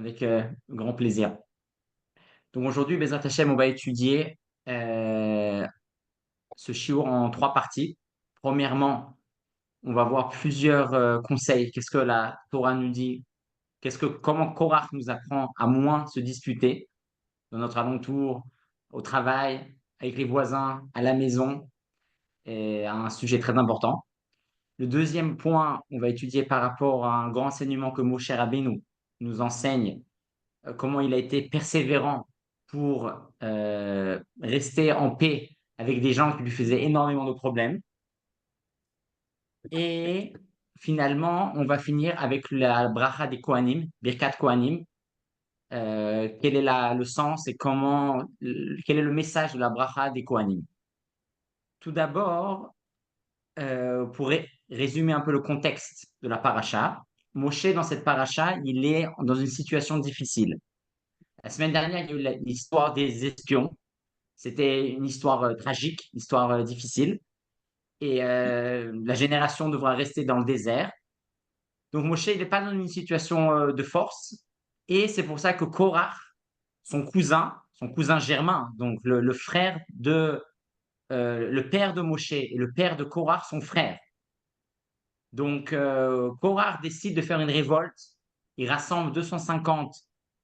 avec grand plaisir. Donc aujourd'hui, Bezrat Hachem, on va étudier ce shiur en trois parties. Premièrement, on va voir plusieurs conseils. Qu'est-ce que la Torah nous dit? Comment Korach nous apprend à moins se disputer dans notre alentour, au travail, avec les voisins, à la maison, et un sujet très important. Le deuxième point, on va étudier par rapport à un grand enseignement que Moshe Rabbeinu nous enseigne comment il a été persévérant pour rester en paix avec des gens qui lui faisaient énormément de problèmes. Et finalement, on va finir avec la bracha des Kohanim, Birkat Kohanim. Quel est le sens et quel est le message de la bracha des Kohanim? Tout d'abord, pour résumer un peu le contexte de la paracha, Moshe, dans cette paracha, il est dans une situation difficile. La semaine dernière, il y a eu l'histoire des espions. C'était une histoire tragique, une histoire difficile. Et la génération devra rester dans le désert. Donc Moshe, il n'est pas dans une situation de force. Et c'est pour ça que Korach, son cousin germain, donc le frère le père de Moshe et le père de Korach, son frère. Donc Korach décide de faire une révolte. Il rassemble 250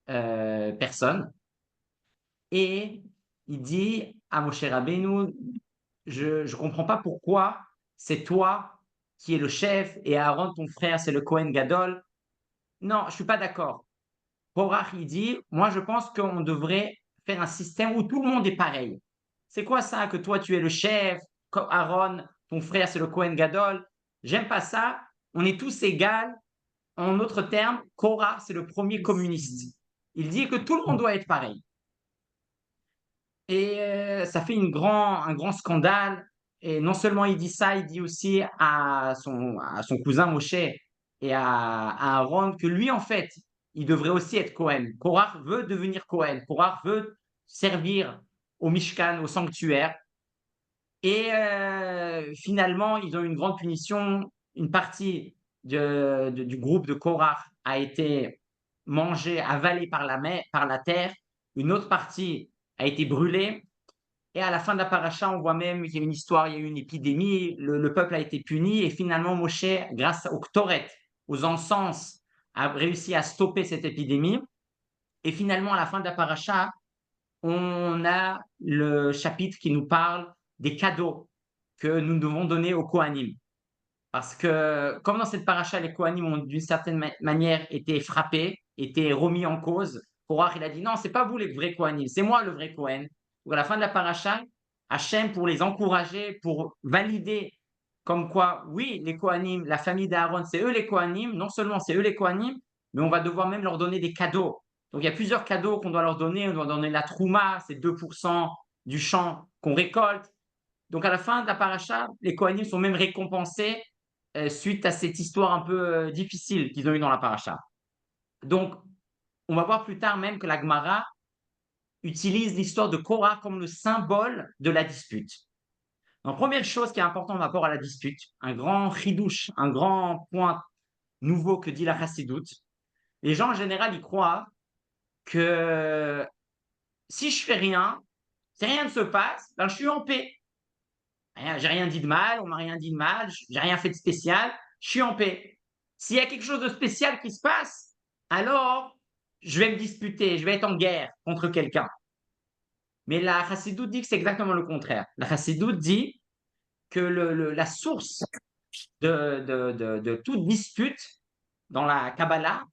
personnes. Et il dit à Moshe Rabbeinu, je ne comprends pas pourquoi c'est toi qui es le chef et Aaron, ton frère, c'est le Kohen Gadol. Non, je ne suis pas d'accord. Korach, il dit, moi je pense qu'on devrait faire un système où tout le monde est pareil. C'est quoi ça que toi tu es le chef, Aaron, ton frère, c'est le Kohen Gadol? J'aime pas ça. On est tous égaux. En autres termes, Korach, c'est le premier communiste. Il dit que tout le monde doit être pareil. Et ça fait un grand scandale. Et non seulement il dit ça, il dit aussi à son cousin Moshe et à Aaron que lui, en fait, il devrait aussi être Cohen. Korach veut devenir Cohen. Korach veut servir au Mishkan, au sanctuaire. Et finalement, ils ont eu une grande punition. Une partie du groupe de Korach a été mangée, avalée par par la terre. Une autre partie a été brûlée. Et à la fin de la paracha, on voit même qu'il y a une histoire, il y a eu une épidémie, le peuple a été puni. Et finalement, Moshe, grâce au Ktoret, aux encens, a réussi à stopper cette épidémie. Et finalement, à la fin de la paracha, on a le chapitre qui nous parle des cadeaux que nous devons donner aux Kohanim. Parce que, comme dans cette paracha, les Kohanim ont d'une certaine manière été frappés, été remis en cause. Korach, il a dit non, c'est pas vous les vrais Kohanim, c'est moi le vrai Kohen. Donc, à la fin de la paracha, Hachem, pour les encourager, pour valider comme quoi, oui, les Kohanim, la famille d'Aaron, c'est eux les Kohanim, non seulement c'est eux les Kohanim, mais on va devoir même leur donner des cadeaux. Donc, il y a plusieurs cadeaux qu'on doit leur donner. On doit donner la trouma, c'est 2% du champ qu'on récolte. Donc, à la fin de la paracha, les Kohanim sont même récompensés suite à cette histoire un peu difficile qu'ils ont eue dans la paracha. Donc, on va voir plus tard même que la Gemara utilise l'histoire de Korah comme le symbole de la dispute. Donc, première chose qui est importante par rapport à la dispute, un grand chidouche, un grand point nouveau que dit la chassidoute. Les gens en général, ils croient que si je fais rien, si rien ne se passe, ben je suis en paix. J'ai rien dit de mal, on m'a rien dit de mal, j'ai rien fait de spécial, je suis en paix. S'il y a quelque chose de spécial qui se passe, alors je vais me disputer, je vais être en guerre contre quelqu'un. Mais la Chassidoute dit que c'est exactement le contraire. La Chassidoute dit que la source de toute dispute dans la Kabbalah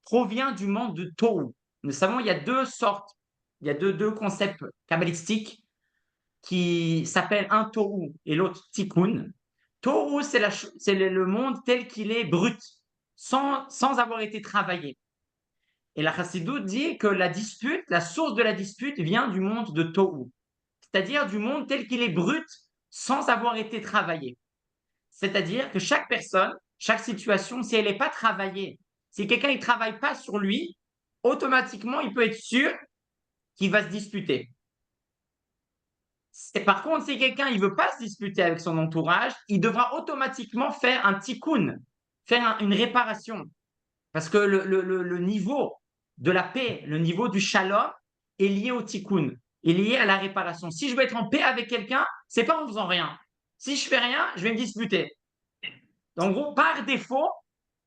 provient du monde de Tohu. Nous savons il y a deux sortes, il y a deux concepts kabbalistiques qui s'appellent un Tohu et l'autre Tikkun. Tohu, c'est le monde tel qu'il est brut, sans avoir été travaillé. Et la Chassidoute dit que la dispute, la source de la dispute vient du monde de Tohu, c'est-à-dire du monde tel qu'il est brut, sans avoir été travaillé. C'est-à-dire que chaque personne, chaque situation, si elle n'est pas travaillée, si quelqu'un ne travaille pas sur lui, automatiquement, il peut être sûr qu'il va se disputer. Par contre, si quelqu'un ne veut pas se disputer avec son entourage, il devra automatiquement faire un tikkun, faire une réparation. Parce que le niveau de la paix, le niveau du shalom est lié au tikkun, est lié à la réparation. Si je veux être en paix avec quelqu'un, c'est pas en faisant rien. Si je fais rien, je vais me disputer. En gros, par défaut,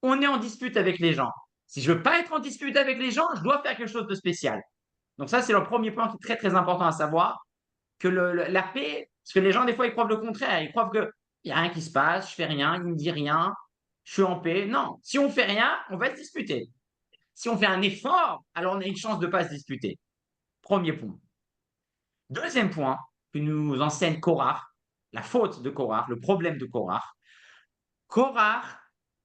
on est en dispute avec les gens. Si je veux pas être en dispute avec les gens, je dois faire quelque chose de spécial. Donc ça, c'est le premier point qui est très, très important à savoir, que la paix, parce que les gens, des fois, ils croient le contraire. Ils croient qu'il n'y a rien qui se passe, je fais rien, il ne me dit rien, je suis en paix. Non, si on fait rien, on va se disputer. Si on fait un effort, alors on a une chance de ne pas se disputer. Premier point. Deuxième point que nous enseigne Korach, la faute de Korach, le problème de Korach. Korach,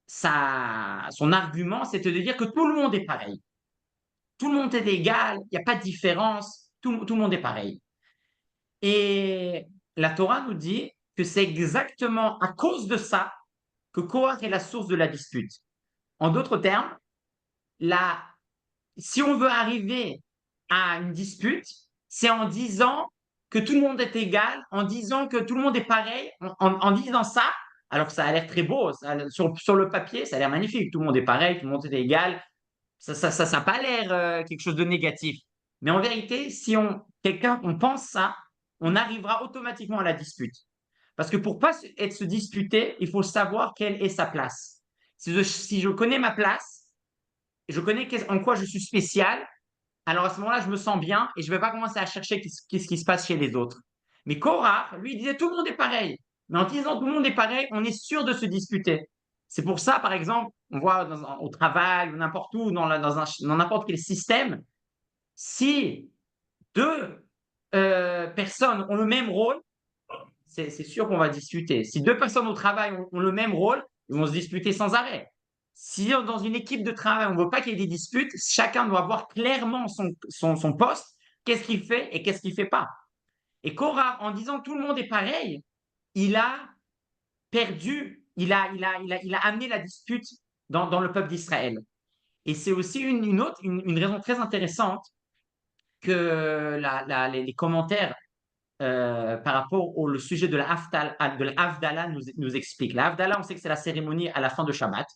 son argument, c'était de dire que tout le monde est pareil. Tout le monde est égal, il n'y a pas de différence, tout le monde est pareil. Et la Torah nous dit que c'est exactement à cause de ça que Korach est la source de la dispute. En d'autres termes, si on veut arriver à une dispute, c'est en disant que tout le monde est égal, en disant que tout le monde est pareil, en disant ça, alors que ça a l'air très beau, sur le papier, ça a l'air magnifique, tout le monde est pareil, tout le monde est égal, ça n'a pas l'air quelque chose de négatif. Mais en vérité, si on pense ça, on arrivera automatiquement à la dispute. Parce que pour ne pas se disputer, il faut savoir quelle est sa place. Si je connais ma place, je connais en quoi je suis spécial, alors à ce moment-là, je me sens bien et je ne vais pas commencer à chercher qu'est-ce qui se passe chez les autres. Mais Korah, lui, il disait tout le monde est pareil. Mais en disant tout le monde est pareil, on est sûr de se disputer. C'est pour ça, par exemple, on voit au travail ou n'importe où, dans n'importe quel système, si deux personnes ont le même rôle, c'est sûr qu'on va discuter. Si deux personnes au travail ont le même rôle, ils vont se disputer sans arrêt. Si dans une équipe de travail, on ne veut pas qu'il y ait des disputes, chacun doit voir clairement son poste, qu'est-ce qu'il fait et qu'est-ce qu'il ne fait pas. Et Korah, en disant tout le monde est pareil, il a perdu, il a amené la dispute dans le peuple d'Israël. Et c'est aussi une raison très intéressante que les commentaires par rapport au le sujet de la Havdalah nous expliquent. La Havdalah, on sait que c'est la cérémonie à la fin de Shabbat.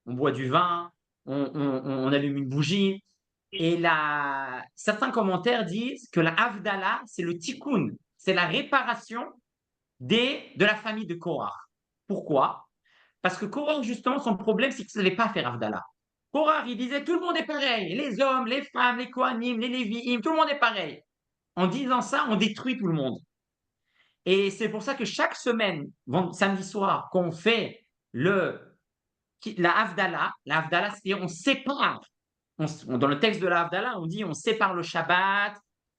On boit du vin, on allume une bougie. Et certains commentaires disent que la Havdalah, c'est le tikkun, c'est la réparation de la famille de Korah. Pourquoi? Parce que Korah, justement, son problème, c'est qu'il ne savait pas faire Havdalah. Korah, il disait tout le monde est pareil, les hommes, les femmes, les Kohanim, les Lévi'im, tout le monde est pareil. En disant ça, on détruit tout le monde. Et c'est pour ça que chaque semaine, samedi soir, qu'on fait la Havdalah, c'est-à-dire on sépare, dans le texte de la Havdalah, on dit on sépare le Shabbat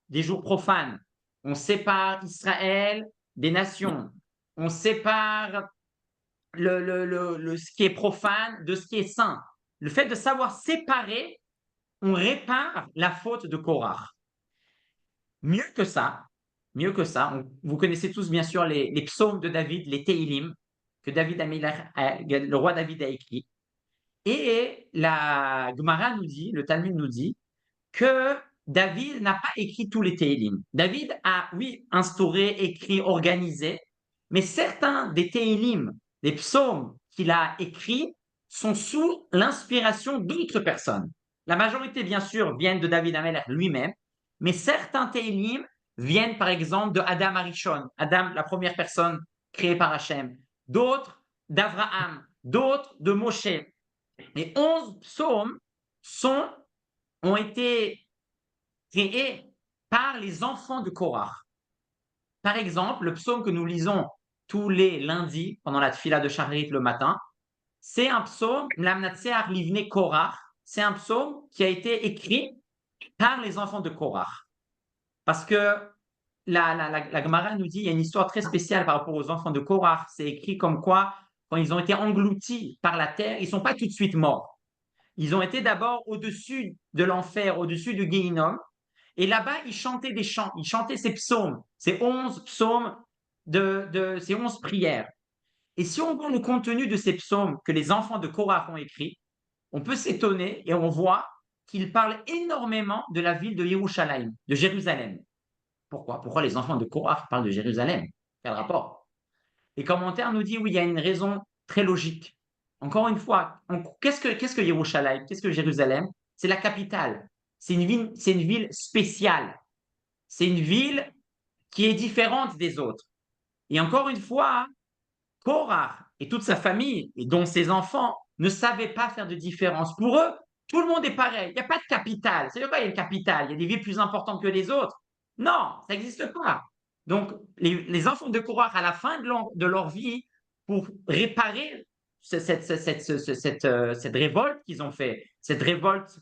des jours profanes, on sépare Israël des nations, on sépare ce qui est profane de ce qui est saint. Le fait de savoir séparer, on répare la faute de Korah. Mieux que ça, vous connaissez tous bien sûr les psaumes de David, les Teilim, que le roi David a écrit. Et la Gemara nous dit, le Talmud nous dit, que David n'a pas écrit tous les Teilim. David a, oui, instauré, écrit, organisé, mais certains des Teilim, des psaumes qu'il a écrits, sont sous l'inspiration d'autres personnes. La majorité, bien sûr, viennent de David Amelech lui-même, mais certains Teilim viennent, par exemple, de Adam Arishon, Adam, la première personne créée par Hachem, d'autres d'Abraham, d'autres de Moshe. Les 11 psaumes ont été créés par les enfants de Korah. Par exemple, le psaume que nous lisons tous les lundis pendant la tfila de Shacharit le matin, c'est un psaume, Lamnatseach Livne Korah, c'est un psaume qui a été écrit par les enfants de Korah. Parce que la Gemara nous dit, il y a une histoire très spéciale par rapport aux enfants de Korah. C'est écrit comme quoi, quand ils ont été engloutis par la terre, ils ne sont pas tout de suite morts. Ils ont été d'abord au-dessus de l'enfer, au-dessus du Guéhinom. Et là-bas, ils chantaient des chants, ils chantaient ces psaumes, ces 11 psaumes, ces 11 prières. Et si on voit le contenu de ces psaumes que les enfants de Korah ont écrits, on peut s'étonner et on voit qu'ils parlent énormément de la ville de Yerushalayim, de Jérusalem. Pourquoi les enfants de Korah parlent de Jérusalem? Quel rapport? Les commentaires nous disent oui, il y a une raison très logique. Encore une fois, qu'est-ce que Yerushalayim? Qu'est-ce que Jérusalem? C'est la capitale. c'est une ville spéciale. C'est une ville qui est différente des autres. Et encore une fois, Korah et toute sa famille, et dont ses enfants, ne savaient pas faire de différence. Pour eux, tout le monde est pareil. Il n'y a pas de capitale. C'est-à-dire quoi, il y a une capitale? Il y a des villes plus importantes que les autres? Non, ça n'existe pas. Donc, les enfants de Korah, à la fin de leur vie, pour réparer cette révolte qu'ils ont fait, cette révolte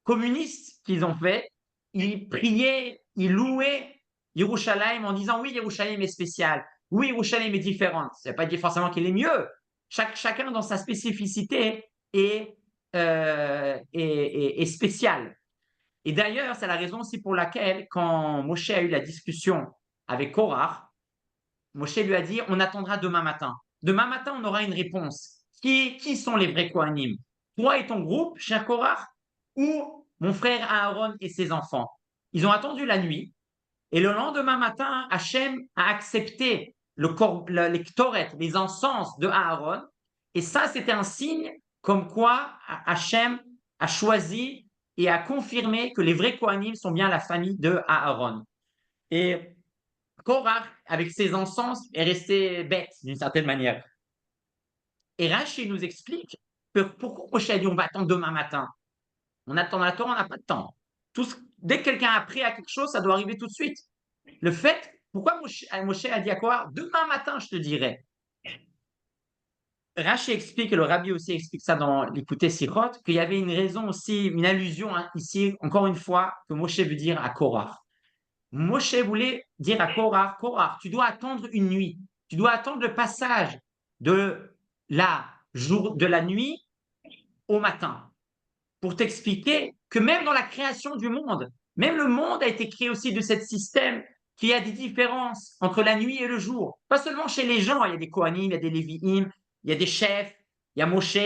communiste qu'ils ont fait, ils priaient, ils louaient Yerushalayim en disant oui, Yerushalayim est spécial. Oui, Yerushalayim est différente. Ça ne veut pas dire forcément qu'il est mieux. Chacun dans sa spécificité est spécial. Et d'ailleurs, c'est la raison aussi pour laquelle, quand Moshe a eu la discussion avec Korah, Moshe lui a dit on attendra demain matin. Demain matin, on aura une réponse. Qui sont les vrais Kohanim? Toi et ton groupe, cher Korah, ou mon frère Aaron et ses enfants? Ils ont attendu la nuit. Et le lendemain matin, Hachem a accepté les ktoret, les encens de Aaron. Et ça, c'était un signe comme quoi Hachem a choisi et a confirmé que les vrais Kohanim sont bien la famille de Aaron. Et Korach, avec ses encens, est resté bête d'une certaine manière. Et Rashi nous explique pourquoi Moshe a dit on va attendre demain matin. On attend la Torah, on n'a pas de temps. Dès que quelqu'un a appris à quelque chose, ça doit arriver tout de suite. Le fait, pourquoi Moshe a dit à quoi? Demain matin, je te dirai. Rashi explique, et le Rabbi aussi explique ça dans l'écouter Sirot, qu'il y avait une raison aussi, une allusion ici, encore une fois, que Moshe veut dire à Korah. Moshe voulait dire à Korah, Korah, tu dois attendre une nuit. Tu dois attendre le passage de de la nuit au matin pour t'expliquer que même dans la création du monde, même le monde a été créé aussi de ce système qu'il y a des différences entre la nuit et le jour. Pas seulement chez les gens, il y a des Kohanim, il y a des Lévi'im, il y a des chefs, il y a Moshe.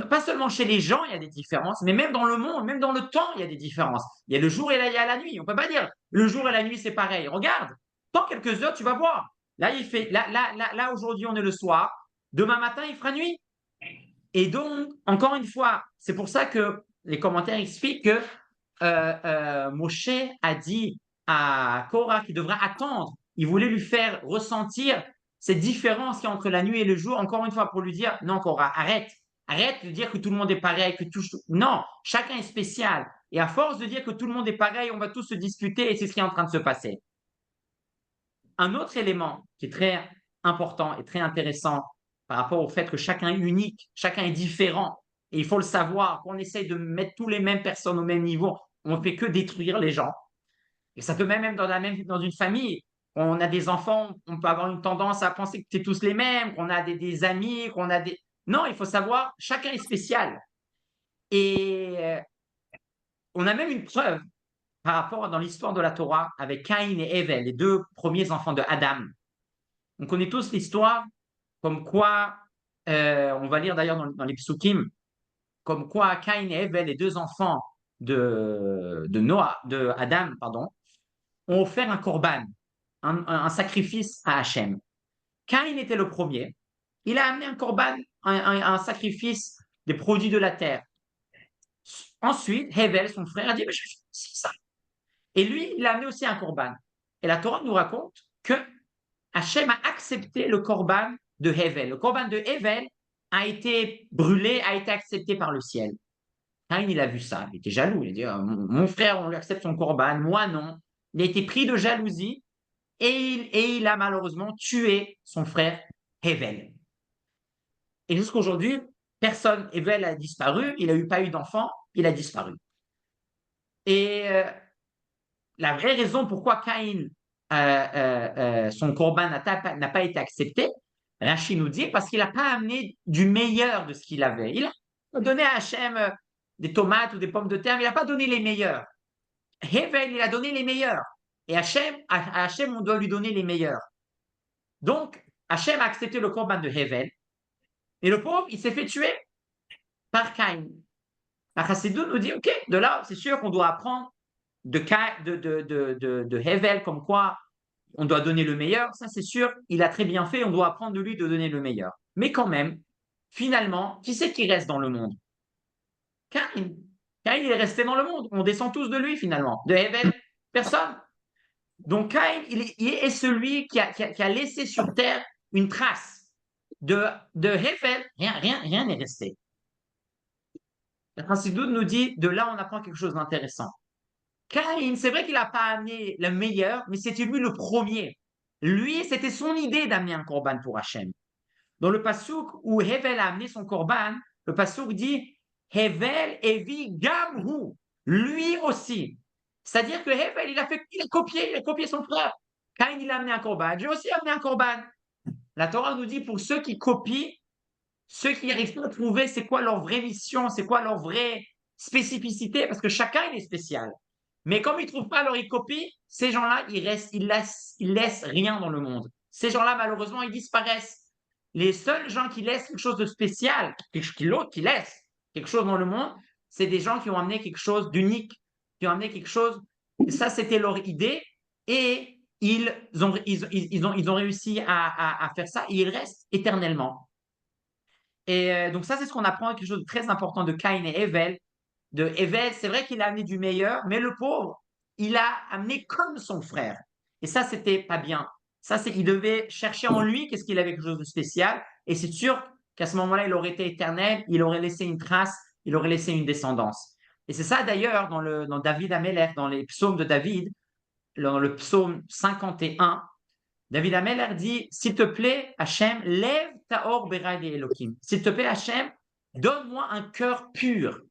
Pas seulement chez les gens, il y a des différences, mais même dans le monde, même dans le temps, il y a des différences. Il y a le jour et il y a la nuit. On ne peut pas dire le jour et la nuit, c'est pareil. Regarde, dans quelques heures, tu vas voir. Là, là aujourd'hui, on est le soir. Demain matin, il fera nuit. Et donc, encore une fois, c'est pour ça que les commentaires expliquent que Moshe a dit à Korah qu'il devra attendre. Il voulait lui faire ressentir cette différence qu'il y a entre la nuit et le jour, encore une fois, pour lui dire non, Korah, arrête. Arrête de dire que tout le monde est pareil, que tout. Non, chacun est spécial. Et à force de dire que tout le monde est pareil, on va tous se disputer et c'est ce qui est en train de se passer. Un autre élément qui est très important et très intéressant par rapport au fait que chacun est unique, chacun est différent, et il faut le savoir, qu'on essaye de mettre tous les mêmes personnes au même niveau, on ne fait que détruire les gens. Et ça peut même dans une famille, on a des enfants, on peut avoir une tendance à penser que c'est tous les mêmes, qu'on a des amis, qu'on a des... Non, il faut savoir, chacun est spécial. Et on a même une preuve par rapport dans l'histoire de la Torah avec Caïn et Èvel, les deux premiers enfants de Adam. On connaît tous l'histoire comme quoi, on va lire d'ailleurs dans les psukim, comme quoi Caïn et Èvel, les deux enfants de Adam, pardon, ont offert un korban, un sacrifice à Hachem. Caïn était le premier. Il a amené un korban, un sacrifice des produits de la terre. Ensuite, Èvel, son frère, a dit, mais c'est ça. Et lui, il a amené aussi un korban. Et la Torah nous raconte que Hachem a accepté le korban de Hevel. Le korban de Hevel a été brûlé, a été accepté par le ciel. Caïn, il a vu ça, il était jaloux. Il a dit mon frère, on lui accepte son korban, moi non. Il a été pris de jalousie et il a malheureusement tué son frère Hevel. Et jusqu'aujourd'hui, personne, Hevel a disparu, il n'a pas eu d'enfant, il a disparu. Et la vraie raison pourquoi Caïn, son korban n'a pas été accepté, Rachid nous dit, parce qu'il n'a pas amené du meilleur de ce qu'il avait. Il a donné à Hachem des tomates ou des pommes de terre, mais il n'a pas donné les meilleurs. Hevel, il a donné les meilleurs. Et à Hachem, on doit lui donner les meilleurs. Donc, Hachem a accepté le korban de Hevel, et le pauvre, il s'est fait tuer par Caïn. La Chassidou nous dit, ok, de là, c'est sûr qu'on doit apprendre de Hevel, comme quoi on doit donner le meilleur, ça c'est sûr, il a très bien fait, on doit apprendre de lui de donner le meilleur. Mais quand même, finalement, qui c'est qui reste dans le monde? Caïn. Caïn, il est resté dans le monde. On descend tous de lui finalement. De Hevel, personne. Donc Caïn, il est celui qui a laissé sur terre une trace. De Hevel, rien n'est resté. Le Chassidoute nous dit, de là, on apprend quelque chose d'intéressant. Caïn, c'est vrai qu'il n'a pas amené le meilleur, mais c'était lui le premier. Lui, c'était son idée d'amener un korban pour Hachem. Dans le passouk où Hevel a amené son korban, le passouk dit Hevel evi gamhu, lui aussi. C'est-à-dire que Hevel, il a copié son frère. Caïn, il a amené un korban. J'ai aussi amené un korban. La Torah nous dit pour ceux qui copient, ceux qui n'arrivent pas à trouver c'est quoi leur vraie mission, c'est quoi leur vraie spécificité, parce que chacun il est spécial. Mais comme ils ne trouvent pas leur copie, ces gens-là, ils laissent rien dans le monde. Ces gens-là, malheureusement, ils disparaissent. Les seuls gens qui laissent quelque chose de spécial, qui laissent quelque chose dans le monde, c'est des gens qui ont amené quelque chose d'unique, qui ont amené quelque chose. Et ça, c'était leur idée. Et ils ont réussi à faire ça. Et ils restent éternellement. Et donc ça, c'est ce qu'on apprend, quelque chose de très important de Caïn et Hevel. De Hevel, c'est vrai qu'il a amené du meilleur, mais le pauvre, il a amené comme son frère. Et ça, c'était pas bien. Ça, il devait chercher en lui qu'est-ce qu'il avait quelque chose de spécial. Et c'est sûr qu'à ce moment-là, il aurait été éternel, il aurait laissé une trace, il aurait laissé une descendance. Et c'est ça d'ailleurs dans David Amelech, dans les psaumes de David, dans le psaume 51, David Ameller dit, s'il te plaît, Hachem, lève ta or berai des Elohim. S'il te plaît, Hachem, donne-moi un cœur pur.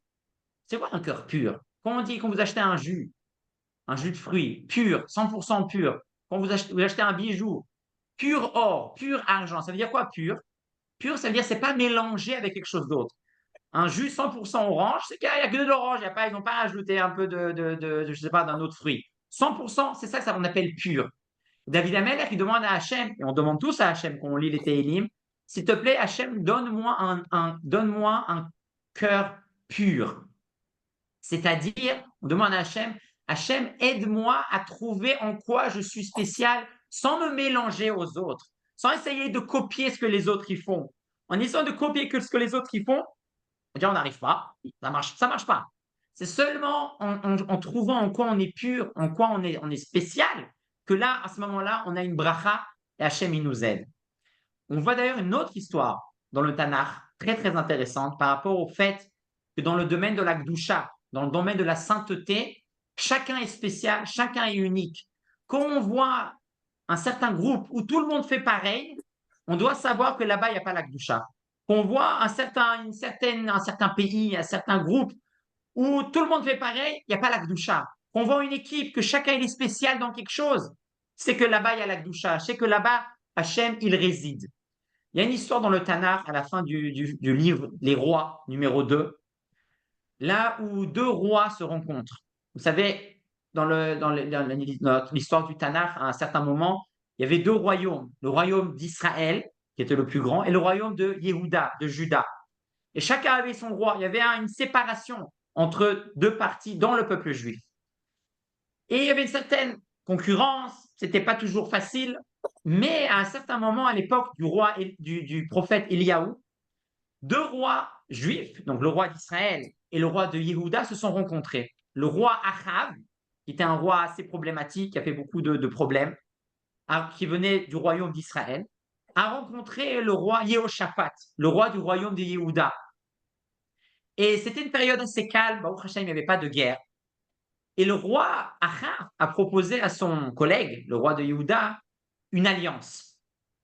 C'est quoi un cœur pur? Quand on dit quand vous achetez un jus de fruits pur, 100% pur, quand vous achetez un bijou, pur or, pur argent, ça veut dire quoi pur? Pur, ça veut dire c'est pas mélangé avec quelque chose d'autre. Un jus 100% orange, c'est qu'il n'y a que de l'orange, ils n'ont pas rajouté un peu je sais pas, d'un autre fruit. 100%, c'est ça qu'on appelle pur. David Ameller, il demande à Hachem, et on demande tous à Hachem quand on lit les Tehillim, s'il te plaît, Hachem, donne-moi un cœur pur. C'est-à-dire, on demande à Hachem, Hachem, aide-moi à trouver en quoi je suis spécial sans me mélanger aux autres, sans essayer de copier ce que les autres y font. En essayant de copier ce que les autres y font, on n'arrive pas, ça marche pas. C'est seulement en trouvant en quoi on est pur, en quoi on est spécial, que là, à ce moment-là, on a une bracha et Hachem, il nous aide. On voit d'ailleurs une autre histoire dans le Tanakh, très très intéressante, par rapport au fait que dans le domaine de la Gdusha, dans le domaine de la sainteté, chacun est spécial, chacun est unique. Quand on voit un certain groupe où tout le monde fait pareil, on doit savoir que là-bas, il n'y a pas la Gdusha. Quand on voit un certain pays, un certain groupe où tout le monde fait pareil, il n'y a pas la Gdusha. Quand on voit une équipe, que chacun est spécial dans quelque chose, c'est que là-bas, il y a la Gdusha. C'est que là-bas, Hachem, il réside. Il y a une histoire dans le Tanakh, à la fin du livre Les Rois, numéro 2, là où deux rois se rencontrent. Vous savez, dans l'histoire du Tanakh, à un certain moment, il y avait deux royaumes. Le royaume d'Israël, qui était le plus grand, et le royaume de Yehuda, de Juda. Et chacun avait son roi. Il y avait une séparation entre deux parties dans le peuple juif. Et il y avait une certaine concurrence, c'était pas toujours facile, mais à un certain moment, à l'époque du prophète Eliaou, deux rois juifs, donc le roi d'Israël et le roi de Yehuda, se sont rencontrés. Le roi Achav, qui était un roi assez problématique, qui a fait beaucoup de problèmes, qui venait du royaume d'Israël, a rencontré le roi Yehoshaphat, le roi du royaume de Yehuda. Et c'était une période assez calme, Baruch Hashem, il n'y avait pas de guerre. Et le roi Achav a proposé à son collègue, le roi de Yehuda, une alliance.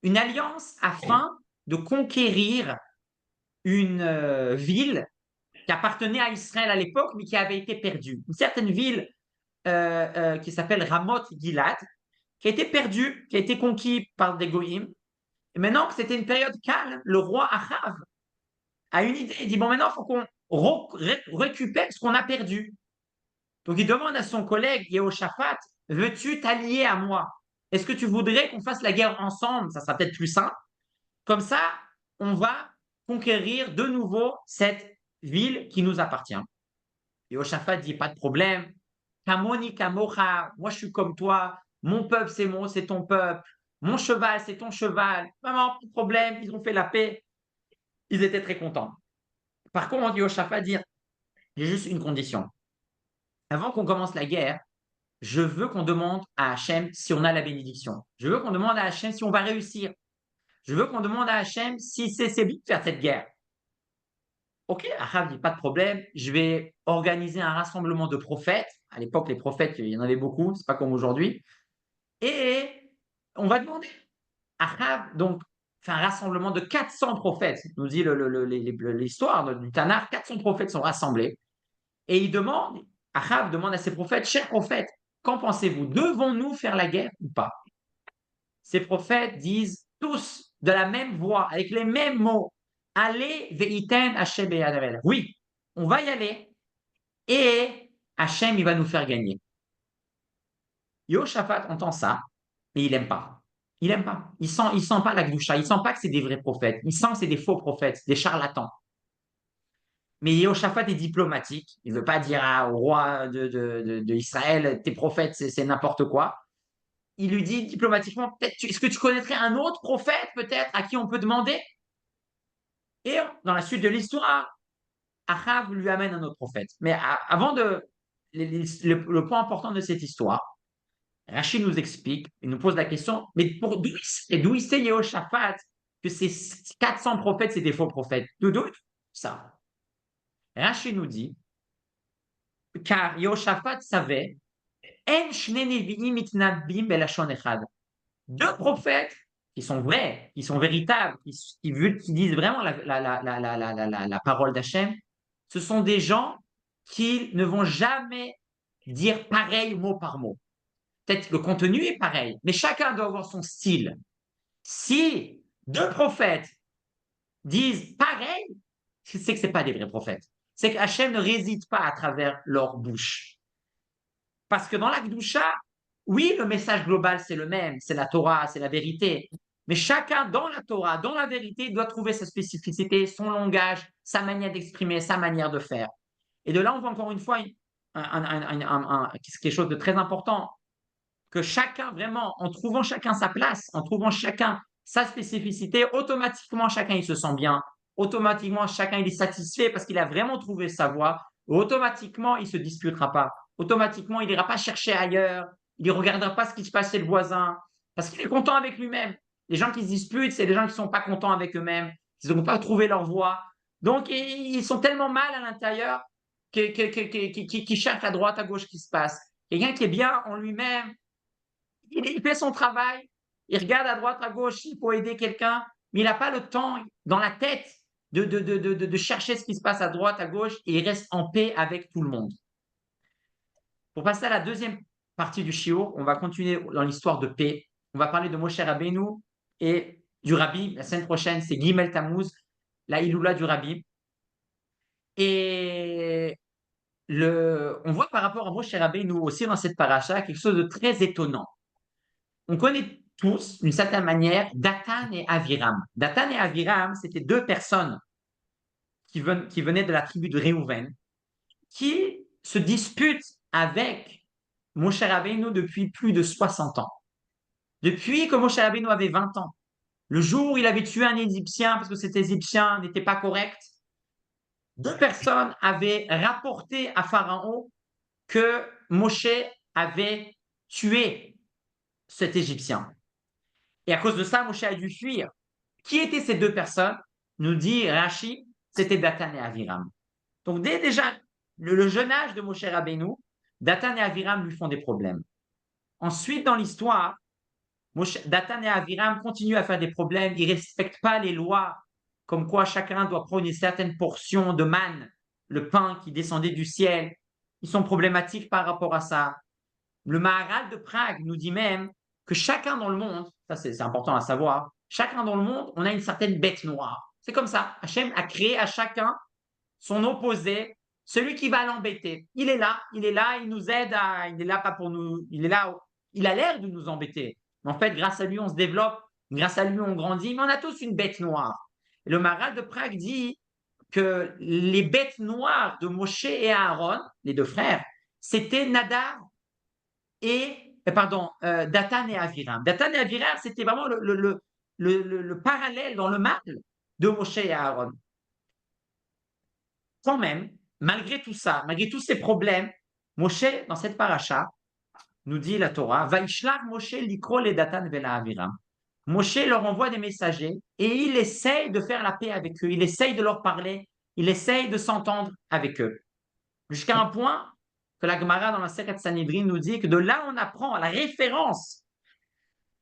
Une alliance afin de conquérir une ville qui appartenait à Israël à l'époque, mais qui avait été perdue. Une certaine ville qui s'appelle Ramoth Gilad, qui a été perdue, qui a été conquise par des Goïms. Et maintenant que c'était une période calme, le roi Achav a une idée. Il dit, bon, maintenant, il faut qu'on récupère ce qu'on a perdu. Donc, il demande à son collègue Yehoshaphat, veux-tu t'allier à moi? Est-ce que tu voudrais qu'on fasse la guerre ensemble? Ça sera peut-être plus simple. Comme ça, on va conquérir de nouveau cette ville qui nous appartient. Yehoshaphat dit, pas de problème. Kamoni kamocha, moi je suis comme toi. Mon peuple, c'est ton peuple. Mon cheval, c'est ton cheval. Vraiment, pas de problème. Ils ont fait la paix. Ils étaient très contents. Par contre, Yehoshaphat dit, j'ai juste une condition. Avant qu'on commence la guerre, je veux qu'on demande à Hachem si on a la bénédiction. Je veux qu'on demande à Hachem si on va réussir. Je veux qu'on demande à Hachem si c'est bien de faire cette guerre. Ok, Achav dit pas de problème, je vais organiser un rassemblement de prophètes. À l'époque, les prophètes, il y en avait beaucoup, c'est pas comme aujourd'hui. Et on va demander. Achav, donc, fait un rassemblement de 400 prophètes, nous dit l'histoire du Tanakh. 400 prophètes sont rassemblés. Et il demande, Achav demande à ses prophètes, chers prophètes, qu'en pensez-vous? Devons-nous faire la guerre ou pas? Ces prophètes disent tous de la même voix, avec les mêmes mots, allez veiten Hashem beyad. Oui, on va y aller et Hachem, il va nous faire gagner. Yoshaphat entend ça et il n'aime pas. Il n'aime pas. Il sent pas la gdoucha. Il sent pas que c'est des vrais prophètes. Il sent que c'est des faux prophètes, des charlatans. Mais Yehoshaphat est diplomatique. Il ne veut pas dire au roi de Israël, tes prophètes, c'est n'importe quoi. Il lui dit diplomatiquement, peut-être, est-ce que tu connaîtrais un autre prophète, peut-être, à qui on peut demander? Et dans la suite de l'histoire, Achav lui amène un autre prophète. Mais avant le point important de cette histoire, Rachid nous explique, il nous pose la question, mais d'où il sait Yehoshaphat que ces 400 prophètes, c'est des faux prophètes? D'où ça? Rachid nous dit, car Yehoshaphat savait, En shne nevi'im mitnabim belashon echad. Deux prophètes qui sont vrais, qui sont véritables, qui disent vraiment la parole d'Hachem, ce sont des gens qui ne vont jamais dire pareil mot par mot. Peut-être le contenu est pareil, mais chacun doit avoir son style. Si deux prophètes disent pareil, c'est que ce n'est pas des vrais prophètes. C'est qu'Hachem ne réside pas à travers leur bouche. Parce que dans la Kedusha, oui, le message global, c'est le même, c'est la Torah, c'est la vérité. Mais chacun dans la Torah, dans la vérité, doit trouver sa spécificité, son langage, sa manière d'exprimer, sa manière de faire. Et de là, on voit encore une fois quelque chose de très important, que chacun, vraiment, en trouvant chacun sa place, en trouvant chacun sa spécificité, automatiquement, chacun, il se sent bien. Automatiquement, chacun, il est satisfait parce qu'il a vraiment trouvé sa voie. Automatiquement, il ne se disputera pas. Automatiquement, il n'ira pas chercher ailleurs. Il ne regardera pas ce qui se passe chez le voisin parce qu'il est content avec lui-même. Les gens qui se disputent, c'est des gens qui ne sont pas contents avec eux-mêmes. Ils n'ont pas trouvé leur voie. Donc, ils sont tellement mal à l'intérieur qu'ils cherchent à droite, à gauche ce qui se passe. Quelqu'un qui est bien en lui-même, il fait son travail, il regarde à droite, à gauche, il faut aider quelqu'un, mais il n'a pas le temps dans la tête de chercher ce qui se passe à droite, à gauche, et il reste en paix avec tout le monde. Pour passer à la deuxième partie du shiur, on va continuer dans l'histoire de paix. On va parler de Moshe Rabbeinu et du Rabbi. La semaine prochaine, c'est Gimel Tammuz, la Iloula du Rabbi. Et on voit par rapport à Moshe Rabbeinu aussi dans cette paracha quelque chose de très étonnant. On connaît tous, d'une certaine manière, Dathan et Aviram. Dathan et Aviram, c'était deux personnes qui venaient de la tribu de Réhouven, qui se disputent avec Moshe Rabbeinu depuis plus de 60 ans. Depuis que Moshe Rabbeinu avait 20 ans. Le jour où il avait tué un Égyptien parce que cet Égyptien n'était pas correct, deux personnes avaient rapporté à Pharaon que Moshe avait tué cet Égyptien. Et à cause de ça, Moshe a dû fuir. Qui étaient ces deux personnes? Nous dit Rashi, c'était Dathan et Aviram. Donc déjà, le jeune âge de Moshe Rabbeinu, Dathan et Aviram lui font des problèmes. Ensuite, dans l'histoire, Dathan et Aviram continuent à faire des problèmes. Ils ne respectent pas les lois, comme quoi chacun doit prendre une certaine portion de manne, le pain qui descendait du ciel. Ils sont problématiques par rapport à ça. Le Maharal de Prague nous dit même que chacun dans le monde, ça c'est important à savoir, chacun dans le monde, on a une certaine bête noire. C'est comme ça. Hachem a créé à chacun son opposé, celui qui va l'embêter. Il est là, il nous aide il est là pas pour nous, il est là, il a l'air de nous embêter. Mais en fait, grâce à lui, on se développe, grâce à lui, on grandit, mais on a tous une bête noire. Et le Maharal de Prague dit que les bêtes noires de Moshe et Aaron, les deux frères, c'était Nadar Dathan et Aviram. Dathan et Aviram, c'était vraiment le parallèle dans le mal de Moshe et Aaron. Quand même, malgré tout ça, malgré tous ces problèmes, Moshe, dans cette paracha, nous dit la Torah, Vaishlach Moshe likro le Datan vela Aviram. Moshe leur envoie des messagers et il essaye de faire la paix avec eux, il essaye de leur parler, il essaye de s'entendre avec eux. Jusqu'à un point que la Gemara dans la Seret Sanhedrin nous dit que de là on apprend la référence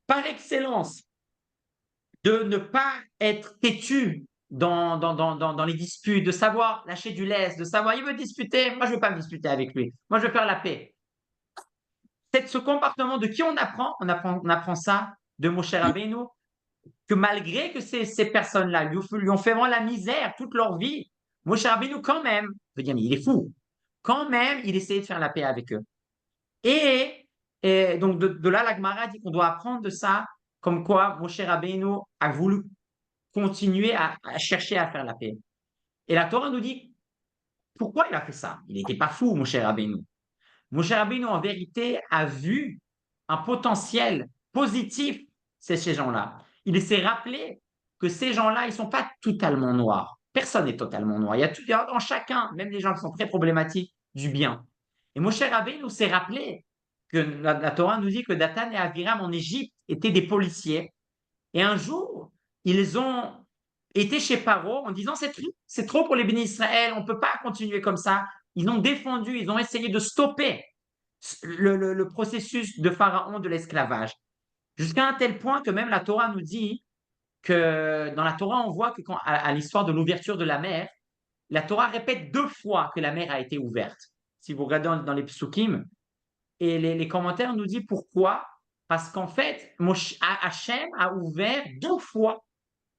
par excellence de ne pas être têtu dans les disputes, de savoir lâcher du lest, de savoir il veut disputer, moi je ne veux pas me disputer avec lui, moi je veux faire la paix. Ce comportement de qui on apprend ça de Moshe Rabbeinu, que malgré que ces personnes-là lui ont fait vraiment la misère toute leur vie, Moshe Rabbeinu quand même, je veux dire, mais il est fou, quand même il essayait de faire la paix avec eux. Et donc de là, la Gemara dit qu'on doit apprendre de ça, comme quoi Moshe Rabbeinu a voulu continuer à chercher à faire la paix. Et la Torah nous dit pourquoi il a fait ça. Il n'était pas fou, Moshe Rabbeinu. Moshe Rabbeinu, en vérité, a vu un potentiel positif chez ces gens-là. Il s'est rappelé que ces gens-là, ils ne sont pas totalement noirs. Personne n'est totalement noir. Il y a dans chacun, même les gens qui sont très problématiques, du bien. Et Moshe Rabbeinu s'est rappelé que la Torah nous dit que Dathan et Aviram en Égypte étaient des policiers. Et un jour, ils ont été chez Paro en disant c'est trop pour les bénis Israël, on ne peut pas continuer comme ça. Ils ont défendu, ils ont essayé de stopper le processus de Pharaon de l'esclavage. Jusqu'à un tel point que même la Torah nous dit que dans la Torah, on voit que à l'histoire de l'ouverture de la mer, la Torah répète 2 fois que la mer a été ouverte. Si vous regardez dans les psukim, et les commentaires nous disent pourquoi. Parce qu'en fait, Hachem a ouvert 2 fois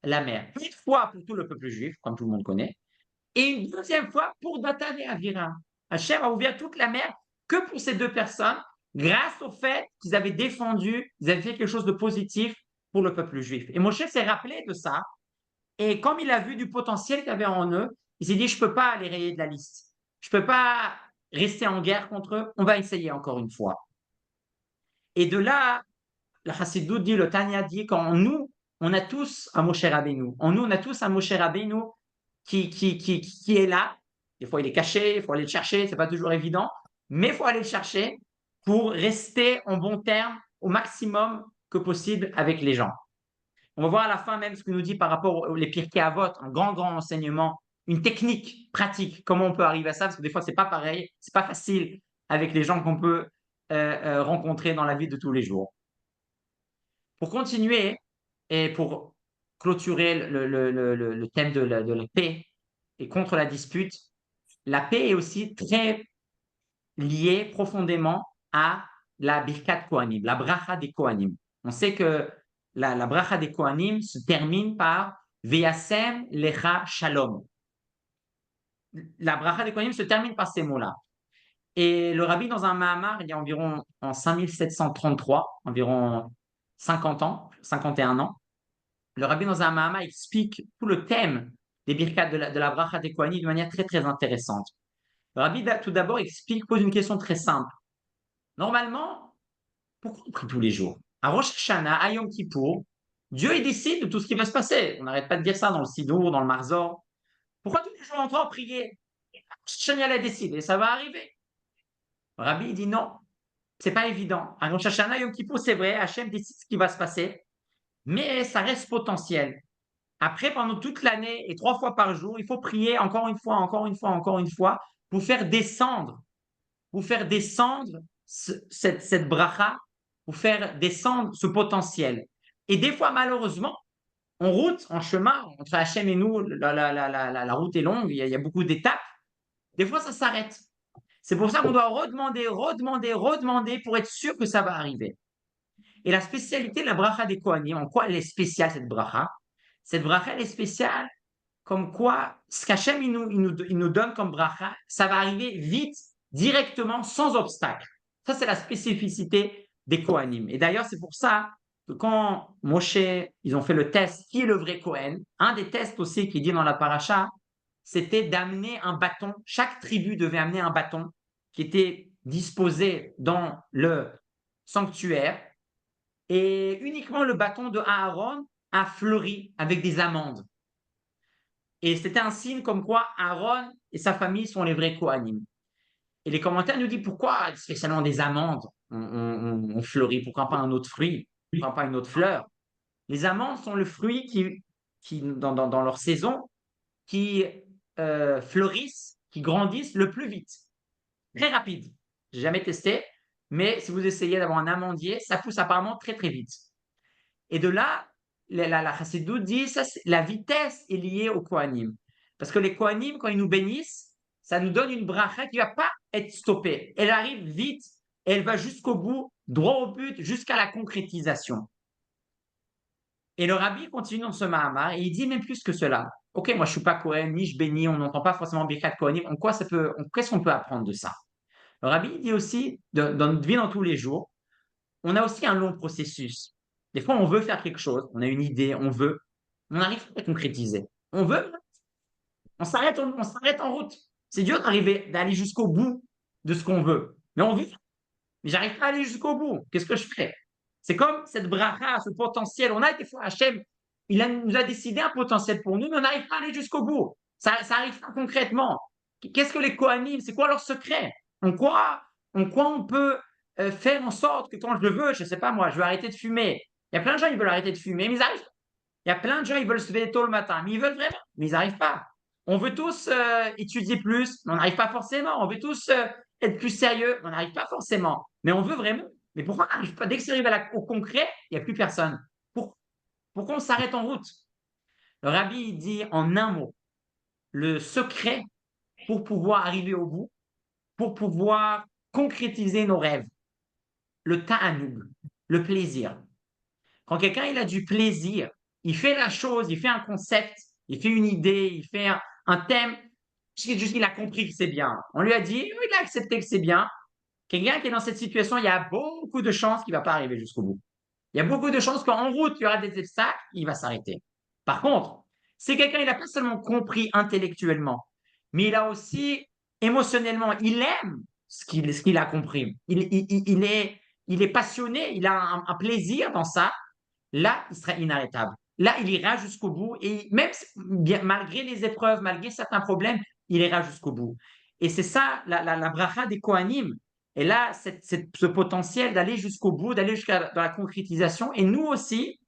la mer. Une fois pour tout le peuple juif, comme tout le monde connaît, et une deuxième fois pour Dathan et Aviram. Hachem a ouvert toute la mer que pour ces 2 personnes, grâce au fait qu'ils avaient défendu, ils avaient fait quelque chose de positif pour le peuple juif. Et Moshe s'est rappelé de ça, et comme il a vu du potentiel qu'il y avait en eux, il s'est dit, je ne peux pas les rayer de la liste. Je ne peux pas rester en guerre contre eux, on va essayer encore une fois. Et de là, la Chassidut dit, le Tanya dit qu'en nous, on a tous un Moshe Rabbeinu. En nous, on a tous un Moshe Rabbeinu qui est là. Des fois, il est caché, il faut aller le chercher, c'est pas toujours évident, mais il faut aller le chercher pour rester en bon terme au maximum que possible avec les gens. On va voir à la fin même ce que nous dit par rapport aux Pirkei Avot, un grand enseignement, une technique pratique, comment on peut arriver à ça, parce que des fois, c'est pas pareil, c'est pas facile avec les gens qu'on peut rencontrer dans la vie de tous les jours. Pour continuer et pour clôturer le thème de la paix et contre la dispute, la paix est aussi très liée profondément à la Birkat Kohanim, la bracha des Kohanim. On sait que la bracha des Kohanim se termine par Veyasem lecha shalom. La bracha des Kohanim se termine par ces mots-là. Et le rabbi, dans un Mahamar, il y a environ en 5733, environ 50 ans, 51 ans, le rabbi dans un Mahamar explique tout le thème des birkat de la bracha des Kohanim de manière très très intéressante. Le rabbi tout d'abord pose une question très simple. Normalement, pourquoi on prie tous les jours? À Rosh Hashanah, à Yom Kippour, Dieu il décide de tout ce qui va se passer. On n'arrête pas de dire ça dans le Sidour, dans le Marzor. Pourquoi tous les jours on doit prier? Rosh Hashanah a décidé, ça va arriver. Le rabbi il dit non, c'est pas évident. À Rosh Hashanah, Yom Kippour, c'est vrai, Hachem décide ce qui va se passer, mais ça reste potentiel. Après, pendant toute l'année et 3 fois par jour, il faut prier encore une fois, encore une fois, encore une fois, pour faire descendre cette bracha, pour faire descendre ce potentiel. Et des fois, malheureusement, en route, en chemin, entre Hachem et nous, la route est longue, il y a beaucoup d'étapes. Des fois, ça s'arrête. C'est pour ça qu'on doit redemander pour être sûr que ça va arriver. Et la spécialité de la bracha des Kohanim, en quoi elle est spéciale cette bracha? Cette bracha, elle est spéciale comme quoi ce qu'Hachem il nous donne comme bracha, ça va arriver vite, directement, sans obstacle. Ça, c'est la spécificité des Kohanim. Et d'ailleurs, c'est pour ça que quand Moshe, ils ont fait le test, qui est le vrai Kohen, un des tests aussi qui dit dans la paracha, c'était d'amener un bâton. Chaque tribu devait amener un bâton qui était disposé dans le sanctuaire. Et uniquement le bâton de Aaron a fleuri avec des amandes. Et c'était un signe comme quoi Aaron et sa famille sont les vrais Kohanim. Et les commentaires nous disent pourquoi spécialement des amandes ont fleuri, pourquoi pas un autre fruit, pourquoi pas une autre fleur. Les amandes sont le fruit qui dans leur saison, qui fleurissent, qui grandissent le plus vite, très rapide. J'ai jamais testé, mais si vous essayez d'avoir un amandier, ça pousse apparemment très très vite. Et de là, la Chassidoute dit ça, la vitesse est liée au Kohanim. Parce que les Kohanim, quand ils nous bénissent, ça nous donne une bracha qui ne va pas être stoppée. Elle arrive vite, elle va jusqu'au bout, droit au but, jusqu'à la concrétisation. Et le rabbi continue dans ce Mahamar et il dit même plus que cela. Ok, moi je ne suis pas Kohen, ni je bénis, on n'entend pas forcément Birkat Kohanim. Qu'est-ce qu'on peut apprendre de ça? Le rabbi dit aussi, dans notre vie dans tous les jours, on a aussi un long processus. Des fois, on veut faire quelque chose, on a une idée, on n'arrive pas à concrétiser. On veut, on s'arrête en route. C'est dur d'aller jusqu'au bout de ce qu'on veut. Mais on veut, mais j'arrive pas à aller jusqu'au bout. Qu'est-ce que je fais? C'est comme cette bracha, ce potentiel. On a des fois, Hachem, nous a décidé un potentiel pour nous, mais on n'arrive pas à aller jusqu'au bout. Ça arrive pas concrètement. Qu'est-ce que les Kohanim? C'est quoi leur secret? En quoi on peut faire en sorte que quand je le veux, je ne sais pas moi, je veux arrêter de fumer. Il y a plein de gens qui veulent arrêter de fumer, mais ils arrivent. Il y a plein de gens qui veulent se lever tôt le matin, mais ils veulent vraiment, mais ils n'arrivent pas. On veut tous étudier plus, mais on n'arrive pas forcément. On veut tous être plus sérieux, mais on n'arrive pas forcément. Mais on veut vraiment. Mais pourquoi on n'arrive pas? Dès que ça arrive au concret, il n'y a plus personne. Pourquoi on s'arrête en route? Le rabbi il dit en un mot, le secret pour pouvoir arriver au bout, pour pouvoir concrétiser nos rêves, le ta'anug, le plaisir. Quand quelqu'un il a du plaisir, il fait la chose, il fait un concept, il fait une idée, il fait un thème, juste qu'il a compris que c'est bien. On lui a dit, il a accepté que c'est bien. Quelqu'un qui est dans cette situation, il y a beaucoup de chances qu'il ne va pas arriver jusqu'au bout. Il y a beaucoup de chances qu'en route, il y aura des obstacles, il va s'arrêter. Par contre, c'est quelqu'un, il n'a pas seulement compris intellectuellement, mais il a aussi émotionnellement, il aime ce qu'il a compris. Il est passionné, il a un plaisir dans ça. Là, il sera inarrêtable. Là, il ira jusqu'au bout et même malgré les épreuves, malgré certains problèmes, il ira jusqu'au bout. Et c'est ça la bracha des Kohanim. Et là, ce potentiel d'aller jusqu'au bout, d'aller jusqu'à la concrétisation. Et nous aussi,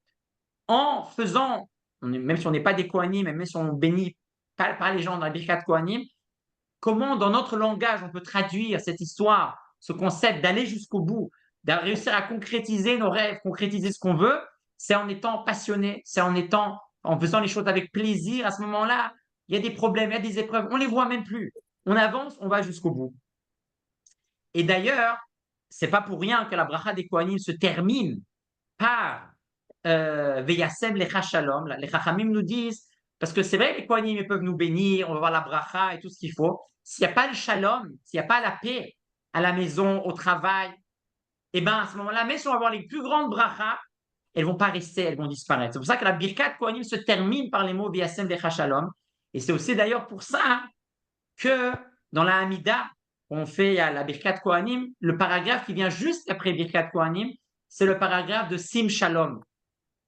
en faisant, même si on n'est pas des Kohanim, même si on bénit pas les gens dans la Birkat Kohanim, comment dans notre langage on peut traduire cette histoire, ce concept d'aller jusqu'au bout, de réussir à concrétiser nos rêves, concrétiser ce qu'on veut, c'est en étant passionné, en faisant les choses avec plaisir. À ce moment-là, il y a des problèmes, il y a des épreuves, on les voit même plus. On avance, on va jusqu'au bout. Et d'ailleurs, c'est pas pour rien que la bracha des Kohanim se termine par Veyasem lecha shalom. Les Chachamim nous disent, parce que c'est vrai que les Kohanim ils peuvent nous bénir, on va voir la bracha et tout ce qu'il faut. S'il n'y a pas le shalom, s'il n'y a pas la paix à la maison, au travail, et bien à ce moment-là, même si on va avoir les plus grandes brachas, elles ne vont pas rester, elles vont disparaître. C'est pour ça que la Birkat Kohanim se termine par les mots Veyasem lecha shalom. Et c'est aussi d'ailleurs pour ça que dans la Hamida, on fait à la Birkat Kohanim, le paragraphe qui vient juste après Birkat Kohanim, c'est le paragraphe de Sim Shalom.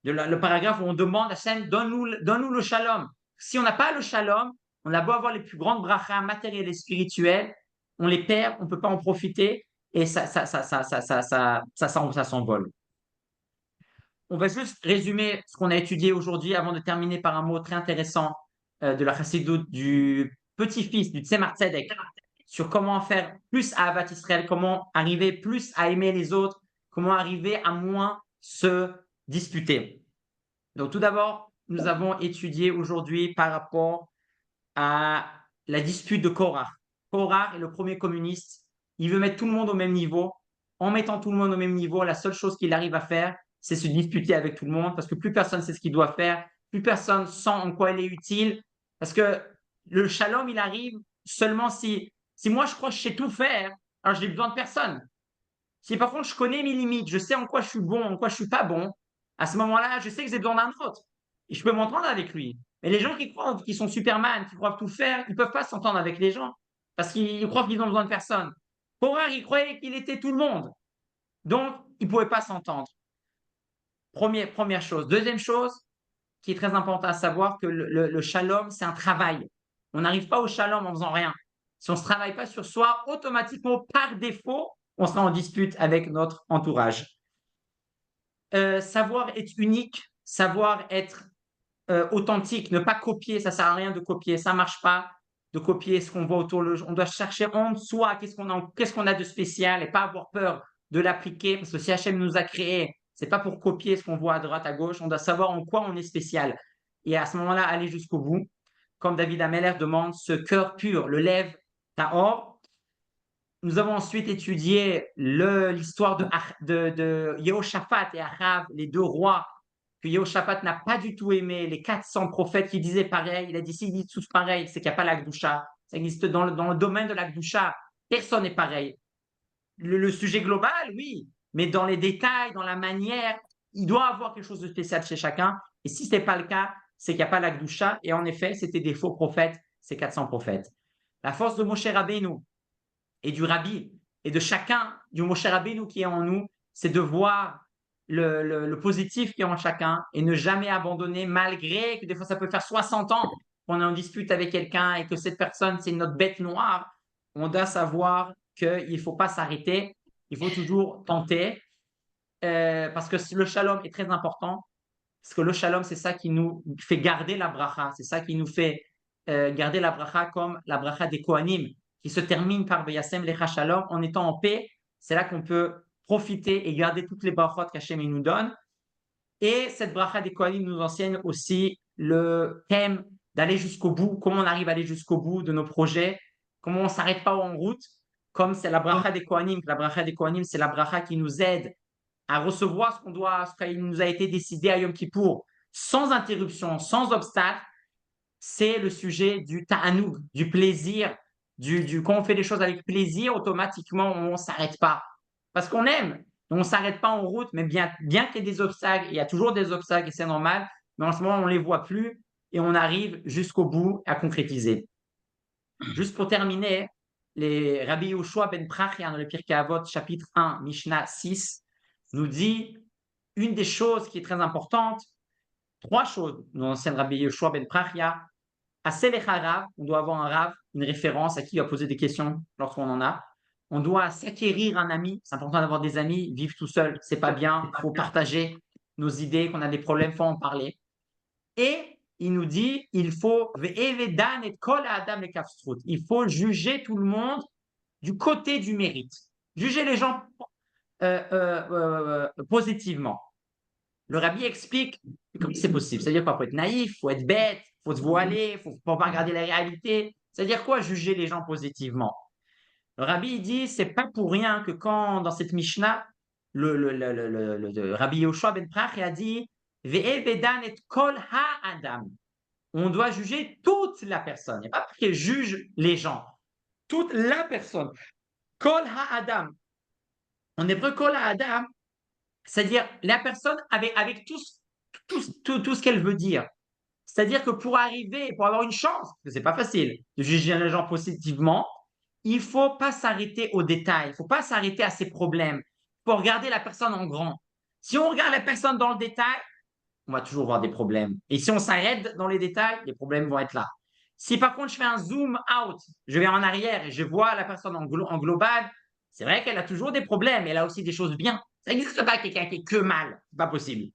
Le paragraphe où on demande à Hachem, donne-nous le shalom. Si on n'a pas le shalom, on a beau avoir les plus grandes brachas matérielles et spirituelles, on les perd, on ne peut pas en profiter et ça s'envole. On va juste résumer ce qu'on a étudié aujourd'hui avant de terminer par un mot très intéressant de la chassidoute du petit-fils du Tzemar Tzedek sur comment faire plus à Avat Israël, comment arriver plus à aimer les autres, comment arriver à moins se disputer. Donc tout d'abord, nous avons étudié aujourd'hui par rapport à la dispute de Korah. Korah est le premier communiste. Il veut mettre tout le monde au même niveau. En mettant tout le monde au même niveau, la seule chose qu'il arrive à faire, c'est se disputer avec tout le monde parce que plus personne sait ce qu'il doit faire, plus personne sent en quoi il est utile. Parce que le shalom, il arrive seulement si moi je crois que je sais tout faire, alors je n'ai besoin de personne. Si par contre je connais mes limites, je sais en quoi je suis bon, en quoi je suis pas bon, à ce moment-là, je sais que j'ai besoin d'un autre. Et je peux m'entendre avec lui. Mais les gens qui croient qu'ils sont Superman, qui croient tout faire, ils ne peuvent pas s'entendre avec les gens parce qu'ils croient qu'ils ont besoin de personne. Korah, il croyait qu'il était tout le monde. Donc, ils ne pouvaient pas s'entendre. Première chose. Deuxième chose, qui est très important à savoir, que le shalom, c'est un travail. On n'arrive pas au shalom en faisant rien. Si on ne se travaille pas sur soi, automatiquement, par défaut, on sera en dispute avec notre entourage. Savoir être unique, savoir être authentique, ne pas copier, ça ne sert à rien de copier, ça ne marche pas de copier ce qu'on voit autour de nous. On doit chercher en soi qu'est-ce qu'on a de spécial et pas avoir peur de l'appliquer, parce que si Hachem nous a créés, ce n'est pas pour copier ce qu'on voit à droite, à gauche, on doit savoir en quoi on est spécial. Et à ce moment-là, aller jusqu'au bout, comme David Ameller demande, ce cœur pur, le lève Tahor. Nous avons ensuite étudié l'histoire de Yehoshaphat et Achav, les deux rois, que Yehoshaphat n'a pas du tout aimé, les 400 prophètes qui disaient pareil. Il a dit, s'ils disent tous pareil, c'est qu'il n'y a pas l'Akdoucha. Ça existe dans le domaine de l'Akdoucha. Personne n'est pareil. Le sujet global, oui, mais dans les détails, dans la manière, il doit avoir quelque chose de spécial chez chacun. Et si ce n'est pas le cas, c'est qu'il n'y a pas l'Akdoucha. Et en effet, c'était des faux prophètes, ces 400 prophètes. La force de Moshe Rabbeinu et du Rabbi et de chacun, du Moshe Rabbeinu qui est en nous, c'est de voir le positif qui est en chacun et ne jamais abandonner, malgré que des fois ça peut faire 60 ans qu'on est en dispute avec quelqu'un et que cette personne, c'est notre bête noire. On doit savoir qu'il ne faut pas s'arrêter, il faut toujours tenter, parce que le shalom est très important, parce que le shalom, c'est ça qui nous fait garder la bracha, c'est ça qui nous fait garder la bracha comme la bracha des Kohanim, qui se termine par Vayasem Lecha Shalom, en étant en paix. C'est là qu'on peut profiter et garder toutes les brachot qu'Hachem nous donne. Et cette bracha des Kohanim nous enseigne aussi le thème d'aller jusqu'au bout, comment on arrive à aller jusqu'au bout de nos projets, comment on ne s'arrête pas en route, comme c'est la bracha des Kohanim. La bracha des Kohanim, c'est la bracha qui nous aide à recevoir ce qui nous a été décidé à Yom Kippour, sans interruption, sans obstacle. C'est le sujet du ta'anoug, du plaisir, quand on fait les choses avec plaisir, automatiquement, on ne s'arrête pas. Parce qu'on aime, on ne s'arrête pas en route, mais bien qu'il y ait des obstacles, il y a toujours des obstacles et c'est normal, mais en ce moment, on ne les voit plus et on arrive jusqu'au bout à concrétiser. Juste pour terminer, les Rabbi Yoshua ben Prachia dans le Pirkei Avot, chapitre 1, Mishnah 6, nous dit une des choses qui est très importante, trois choses, nous enseigne Rabbi Yoshua ben Prachia. Aselecha Rav, on doit avoir un Rav, une référence à qui il va poser des questions lorsqu'on en a. On doit s'acquérir un ami, c'est important d'avoir des amis, vivre tout seul, c'est pas bien, il faut partager nos idées, qu'on a des problèmes, il faut en parler. Et il nous dit, il faut juger tout le monde du côté du mérite, juger les gens positivement. Le rabbi explique comment c'est possible. C'est-à-dire quoi? Il faut être naïf, il faut être bête, il faut se voiler, il ne faut pas regarder la réalité. C'est-à-dire quoi juger les gens positivement? Le rabbi dit, c'est pas pour rien que quand dans cette Mishnah, le rabbi Yoshua ben Prach a dit Ve'e vedan et kol ha-adam. On doit juger toute la personne. Il n'y a pas parce qu'il juge les gens. Toute la personne. Kol ha-adam. En hébreu, kol ha-adam, c'est-à-dire la personne avec tout ce qu'elle veut dire. C'est-à-dire que pour arriver, pour avoir une chance, parce que ce n'est pas facile de juger les gens positivement, il ne faut pas s'arrêter aux détails, il ne faut pas s'arrêter à ses problèmes. Il faut regarder la personne en grand. Si on regarde la personne dans le détail, on va toujours voir des problèmes. Et si on s'arrête dans les détails, les problèmes vont être là. Si par contre je fais un zoom out, je vais en arrière et je vois la personne en global, c'est vrai qu'elle a toujours des problèmes, mais elle a aussi des choses bien. Ça n'existe pas quelqu'un qui est que mal, c'est pas possible.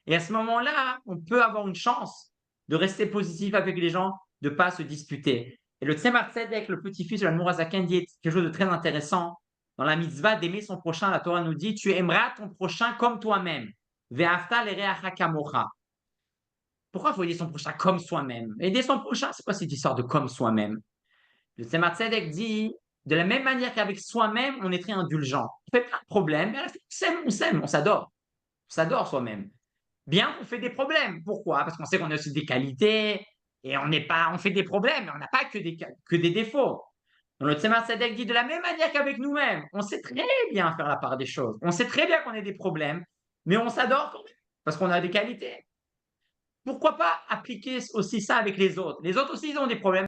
Et à ce moment-là, on peut avoir une chance de rester positif avec les gens, de ne pas se disputer. Et le Tzemar Tzedek, le petit-fils de la Nourazaken, dit quelque chose de très intéressant. Dans la mitzvah d'aimer son prochain, la Torah nous dit, tu aimeras ton prochain comme toi-même. Ve'afta l'ereacha kamocha. Pourquoi il faut aider son prochain comme soi-même? Aider son prochain, c'est quoi cette histoire de comme soi-même? Le Tzemar Tzedek dit, de la même manière qu'avec soi-même, on est très indulgent. On fait plein de problèmes, mais on s'aime, on s'adore. On s'adore soi-même. Bien qu'on fait des problèmes. Pourquoi? Parce qu'on sait qu'on a aussi des qualités et on fait des problèmes, mais on n'a pas que des défauts. Donc le Tzemar Tzedek dit de la même manière qu'avec nous-mêmes, on sait très bien faire la part des choses. On sait très bien qu'on a des problèmes, mais on s'adore quand même parce qu'on a des qualités. Pourquoi pas appliquer aussi ça avec les autres? Les autres aussi, ils ont des problèmes.